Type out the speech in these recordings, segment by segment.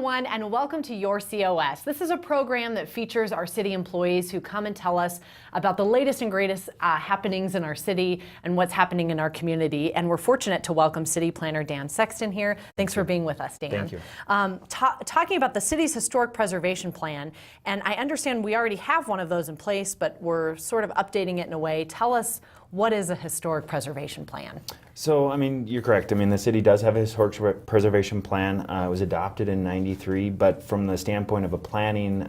everyone, and welcome to Your COS. This is a program that features our city employees who come and tell us about the latest and greatest happenings in our city and what's happening in our community. And we're fortunate to welcome City Planner Dan Sexton here. Thanks for being with us, Dan. Thank you. Talking about the city's historic preservation plan, and I understand we already have one of those in place, but we're sort of updating it in a way. Tell us, what is a historic preservation plan? So, you're correct. The city does have a historic preservation plan. It was adopted in '93, but from the standpoint of a planning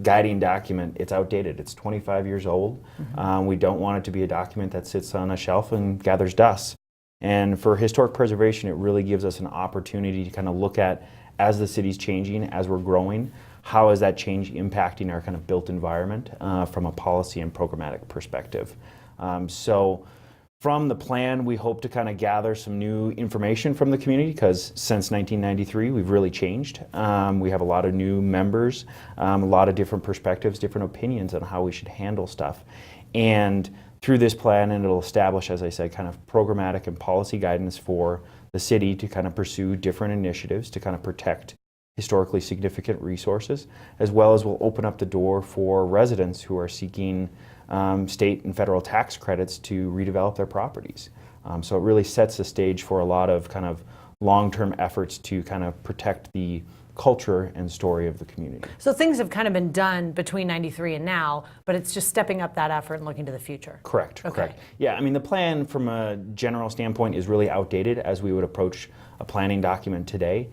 guiding document, it's outdated. It's 25 years old. Mm-hmm. We don't want it to be a document that sits on a shelf and gathers dust. And for historic preservation, it really gives us an opportunity to kind of look at, as the city's changing, as we're growing, how is that change impacting our kind of built environment from a policy and programmatic perspective. So from the plan, we hope to kind of gather some new information from the community, because since 1993, we've really changed. We have a lot of new members, a lot of different perspectives, different opinions on how we should handle stuff. And through this plan, and it'll establish, as I said, kind of programmatic and policy guidance for the city to kind of pursue different initiatives to kind of protect historically significant resources, as well as will open up the door for residents who are seeking state and federal tax credits to redevelop their properties. So it really sets the stage for a lot of kind of long-term efforts to kind of protect the culture and story of the community. So things have kind of been done between '93 and now, but it's just stepping up that effort and looking to the future. Correct, okay. Correct. Yeah, the plan from a general standpoint is really outdated as we would approach a planning document today.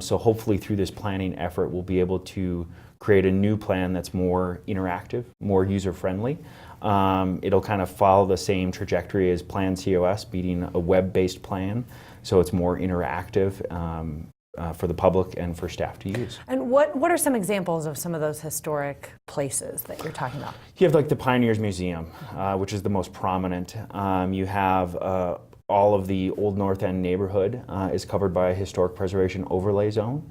So hopefully through this planning effort, we'll be able to create a new plan that's more interactive, more user-friendly. It'll kind of follow the same trajectory as Plan COS, being a web-based plan, so it's more interactive for the public and for staff to use. And what are some examples of some of those historic places that you're talking about? You have like the Pioneers Museum, which is the most prominent. You have all of the Old North End neighborhood is covered by a historic preservation overlay zone.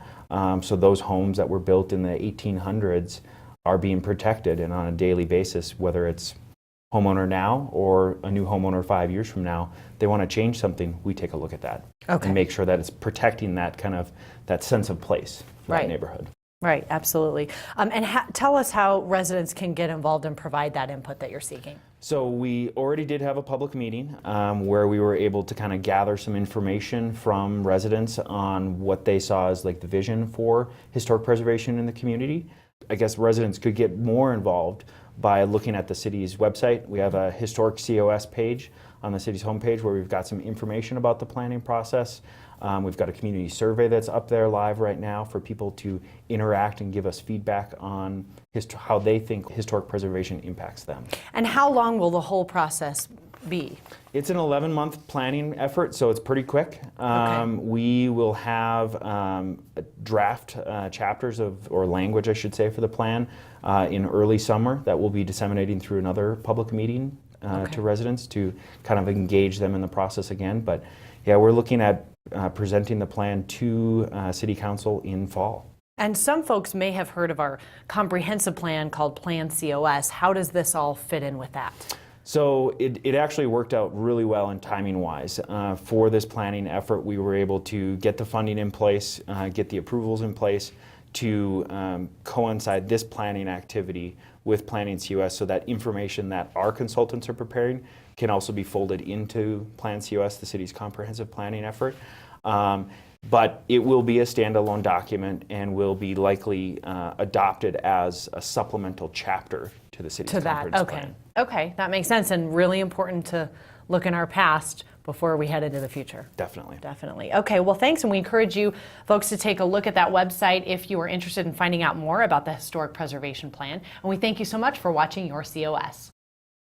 So those homes that were built in the 1800s are being protected, and on a daily basis, whether it's homeowner now or a new homeowner 5 years from now, they want to change something, we take a look at that. Okay. And make sure that it's protecting that kind of, that sense of place for Right. that neighborhood. Right, absolutely. And tell us how residents can get involved and provide that input that you're seeking. So we already did have a public meeting where we were able to kind of gather some information from residents on what they saw as like the vision for historic preservation in the community. I guess residents could get more involved by looking at the city's website. We have a HistoricCOS page on the city's homepage where we've got some information about the planning process. We've got a community survey that's up there live right now for people to interact and give us feedback on how they think historic preservation impacts them. And how long will the whole process be? It's an 11-month planning effort, so it's pretty quick. Okay. We will have draft chapters or language, I should say, for the plan in early summer that we'll be disseminating through another public meeting to residents to kind of engage them in the process again. But yeah, we're looking at presenting the plan to City Council in fall. And some folks may have heard of our comprehensive plan called Plan COS. How does this all fit in with that? So it actually worked out really well in timing-wise. For this planning effort, we were able to get the funding in place, get the approvals in place to coincide this planning activity with Planning COS, so that information that our consultants are preparing can also be folded into Plan COS, the city's comprehensive planning effort. But it will be a standalone document and will be likely adopted as a supplemental chapter to the city's comprehensive plan. Okay, that makes sense, and really important to look in our past before we head into the future. Definitely. Definitely. Okay, well, thanks, and we encourage you folks to take a look at that website if you are interested in finding out more about the Historic Preservation Plan. And we thank you so much for watching Your COS.